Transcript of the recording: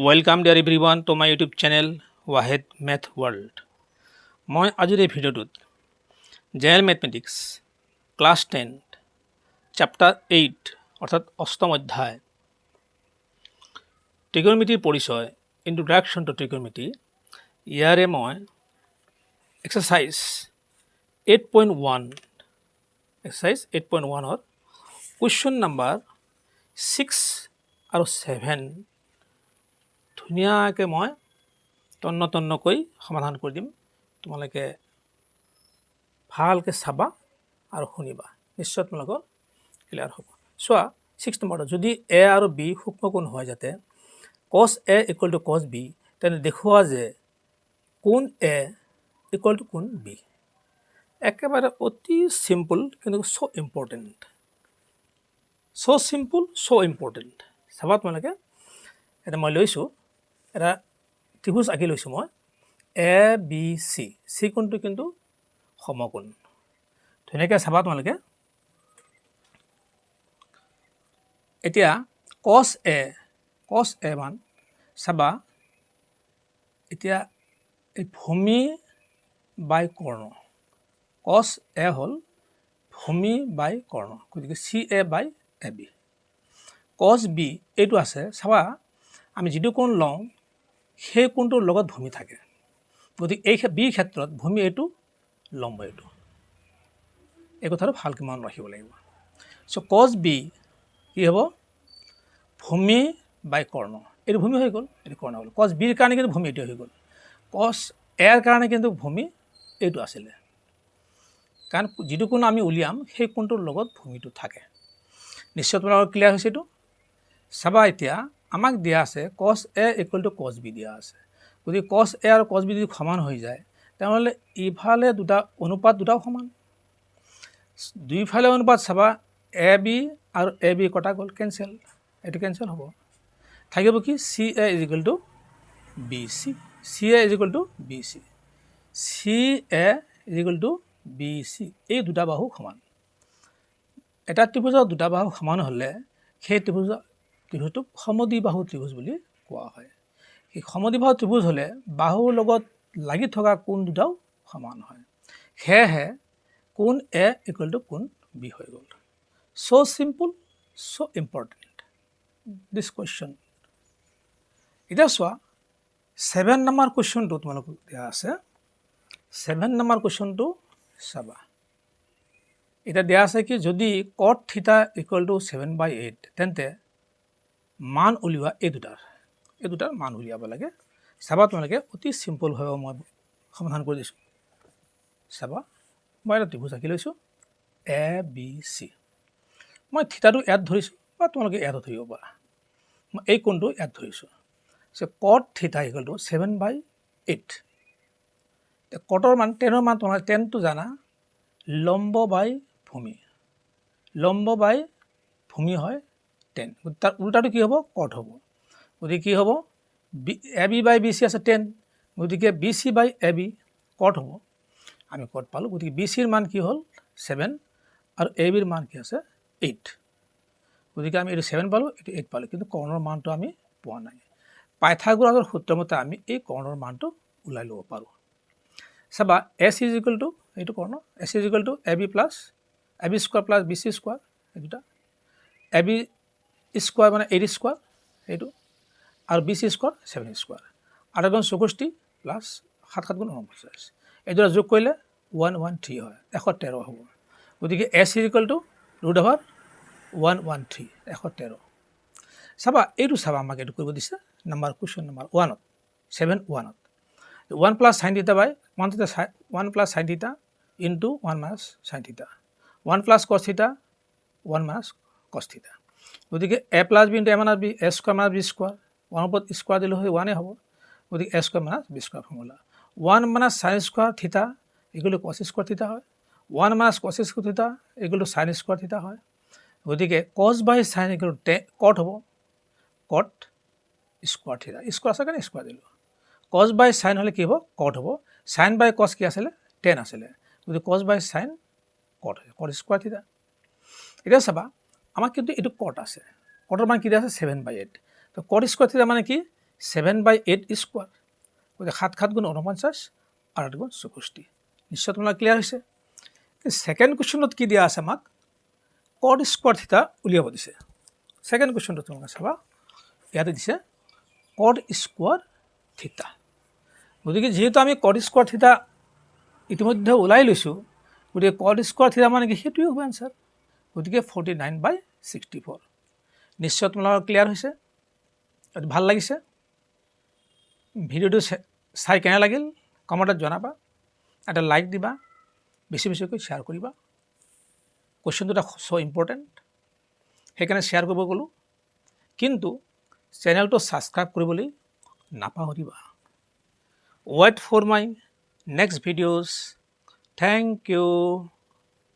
Welcome dear everyone to my YouTube channel Wahed Math World. মই আজিৰ এই ভিডিঅ'টোত জেনেৰেল মেথমেটিক্স ক্লাছ 10 চেপ্টাৰ 8 অৰ্থাৎ অষ্টম অধ্যায় ট্ৰিগোনোমেট্ৰিৰ পৰিচয় ইন্ট্ৰোডাকশ্যন টু ট্ৰিগোনোমেট্ৰি ইয়াৰে মই এক্সাৰসাইজ 8.1 ৰ কুৱেশ্যন নাম্বাৰ 6 আৰু 7 ধুনীয়াকৈ মই তন্নকৈ সমাধান কৰি দিম। তোমালোকে ভালকৈ চাবা আৰু শুনিবা, নিশ্চয় তোমালোকৰ ক্লিয়াৰ হ'ব। চোৱা 6 নম্বৰটো, যদি এ আৰু বি সূক্ষ্মকোণ হয় যাতে cos a equal to cos b, তেনে দেখুওৱা যে কোণ এ ইকুৱেল টু কোণ বি। একেবাৰে অতি চিম্পল কিন্তু চ' ইম্পৰ্টেণ্ট, চ' চিম্পল চ' ইম্পৰ্টেণ্ট। চাবা তোমালোকে, এটা মই লৈছোঁ, এটা ত্ৰিভুজ আঁকি লৈছোঁ মই, এ বি চি, চি কোণটো কিন্তু সমকোণ। ধুনীয়াকৈ চাবা তোমালোকে। এতিয়া cos a মান চাবা, এতিয়া এই ভূমি বাই কৰ্ণ, cos a হ'ল ভূমি বাই কৰ্ণ, গতিকে C A by A B. cos b এইটো আছে, চাবা আমি যিটো কোণ লওঁ সেই কোণটোৰ লগত ভূমি থাকে, গতিকে এই বি ক্ষেত্ৰত ভূমি এইটো, লম্ব এইটো। এই কথাটো ভালকৈ মনত ৰাখিব লাগিব। চ' cos b কি হ'ব, ভূমি বাই কৰ্ণ, এইটো ভূমি হৈ গ'ল, এইটো কৰ্ণ হ'ল। cos bৰ কাৰণে কিন্তু ভূমি এইটো হৈ গ'ল, cos এৰ কাৰণে কিন্তু ভূমি এইটো আছিলে, কাৰণ যিটো কোণ আমি উলিয়াম সেই কোণটোৰ লগত ভূমিটো থাকে। নিশ্চয় তোমালোকৰ ক্লিয়াৰ হৈছে এইটো। চাবা এতিয়া আমাক দিয়া আছে cos a equal to cos b দিয়া আছে, গতিকে cos a আৰু cos b যদি সমান হৈ যায় তেনেহ'লে ইফালে অনুপাত দুটাও সমান, দুইফালে অনুপাত চাবা এ বি আৰু এ বি কটা গ'ল, কেঞ্চেল, এইটো কেঞ্চেল হ'ব। থাকিব কি C A is equal to B C, C A is equal to B C, C A is equal to B C. এই দুটা বাহু সমান, এটা ত্ৰিভুজৰ দুটা বাহু সমান হ'লে সেই ত্ৰিভুজটোক সমদ্বিবাহু ত্ৰিভুজ বুলি কোৱা হয়। সেই সমদ্বিবাহু ত্ৰিভুজ হ'লে বাহুৰ লগত লাগি থকা কোণ দুটাও সমান হয়, সেয়েহে কোণ এ ইকুৱেল টু কোণ বি হৈ গ'ল। So' simple so' important this question. এতিয়া চোৱা 7 নম্বৰ কুৱেশ্যনটো তোমালোকক দিয়া আছে, 7 নম্বৰ কুৱেশ্যনটো চাবা। এতিয়া দিয়া আছে কি, যদি cot থিটা ইকুৱেল টু 7/8 তেন্তে মান উলিওৱা এই দুটাৰ মান উলিয়াব লাগে। চাবা তোমালোকে, অতি চিম্পলভাৱে মই সমাধান কৰি দিছোঁ। চাবা, মই এটা ত্ৰিভুজ আঁকি লৈছোঁ এ বি চি, মই থিতাটো ইয়াত ধৰিছোঁ বা তোমালোকে ইয়াতো ধৰিব পাৰা, মই এই কোণটো ইয়াত ধৰিছোঁ। cot থিটা ইকুৱেল টু 7/8, কটৰ মান 10ৰ মান তোমালোকে 10টো জানা, লম্ব বাই ভূমি, লম্ব বাই ভূমি হয় 10, তাৰ উল্টাটো কি হ'ব, কট হ'ব। গতিকে কি হ'ব, A B by B C আছে 10, গতিকে B C by A B cut হ'ব। আমি কট পালোঁ, গতিকে বি চিৰ মান কি হ'ল 7 আৰু এ বিৰ মান কি আছে 8, গতিকে আমি এইটো 7 পালোঁ, এইটো 8 পালোঁ, কিন্তু কৰ্ণৰ মানটো আমি পোৱা নাই। পাইথাগোৰাছৰ সূত্ৰমতে আমি এই কৰ্ণৰ মানটো ওলাই ল'ব পাৰোঁ। চাবা এছ ইজ ইকুৱেল টু, এইটো কৰ্ণ, S is equal to A B square plus B C square, এই দুটা এ বি স্কোৱাৰ মানে 8 স্কোৱাৰ এইটো, আৰু বি চি স্কোৱাৰ 7 স্কোৱাৰ, 8 গুণ 64 প্লাছ 7 গুণ 49, এই দুটা যোগ কৰিলে 113 হয়, 113 হ'ব। গতিকে এছ ইজ ইকুৱেল টু √113, 113। চাবা এইটো, চাবা আমাক এইটো কৰিব দিছে কুৱেশ্যন নম্বৰ 1ত, 7(1)ত 1 প্লাছ চাইন থিটা বাই 1 প্লাছ চাইন থিটা ইনটু 1 মাইনাছ চাইন থিটা, 1 প্লাছ কছ থিটা 1 মাইনাছ কছ থিটা। গতিকে A plus B into A minus B, A square minus B square, 1ৰ ওপৰত স্কোৱাৰ দিলে হয় 1 হ'ব, গতিকে A square minus B square formula. 1 minus sine square theta equal to cos square theta হয়, 1 minus কছ square theta equal two sign square theta হয়। গতিকে কছ বাই চাইন ইকুৱেল টু কট হ'ব, কট স্কোৱাৰ থিটা, স্কোৱাৰ আছে কাৰণে স্কোৱাৰ দিলোঁ। কছ বাই চাইন হ'লে কি হ'ব, কট হ'ব, চাইন বাই কছ কি আছিলে 10 আছিলে, গতিকে কছ বাই চাইন কট হয়, কট স্কোৱাৰ থিটা। এতিয়া চাবা আমাক কিন্তু এইটো কট আছে, কটৰ মান কি দিয়া আছে 7/8, তো কট স্কোৱাৰ থিটা মানে কি, 7/8 স্কোৱাৰ, গতিকে 7 7 গুণ 49 আৰু 8 গুণ 64। নিশ্চয় তোমালোকৰ ক্লিয়াৰ হৈছে। ছেকেণ্ড কুৱেশ্যনত কি দিয়া আছে আমাক? কড স্কোৱাৰ থিটা উলিয়াব দিছে। ছেকেণ্ড কুৱেশ্যনটো তোমালোকে চাবা, ইয়াতে দিছে কড স্কোৱাৰ থিটা। গতিকে যিহেতু আমি কড স্কোৱাৰ থিটা ইতিমধ্যে ওলাই লৈছোঁ, গতিকে কড স্কোৱাৰ থিটা মানে কি সেইটোৱে হ'ব এনচাৰ। গতিকে 49/64। নিশ্চয় তোমালোকৰ ক্লিয়াৰ হৈছে, এইটো ভাল লাগিছে। ভিডিঅ'টো চাই কেনে লাগিল কমেণ্টত জনাবা, এটা লাইক দিবা, বেছি বেছিকৈ শ্বেয়াৰ কৰিবা। কুৱেশ্যনটো এটা চ' ইম্পৰ্টেণ্ট, সেইকাৰণে শ্বেয়াৰ কৰিব ক'লোঁ। কিন্তু চেনেলটো ছাবস্ক্ৰাইব কৰিবলৈ নাপাহৰিবা। Wait for my next videos. Thank U.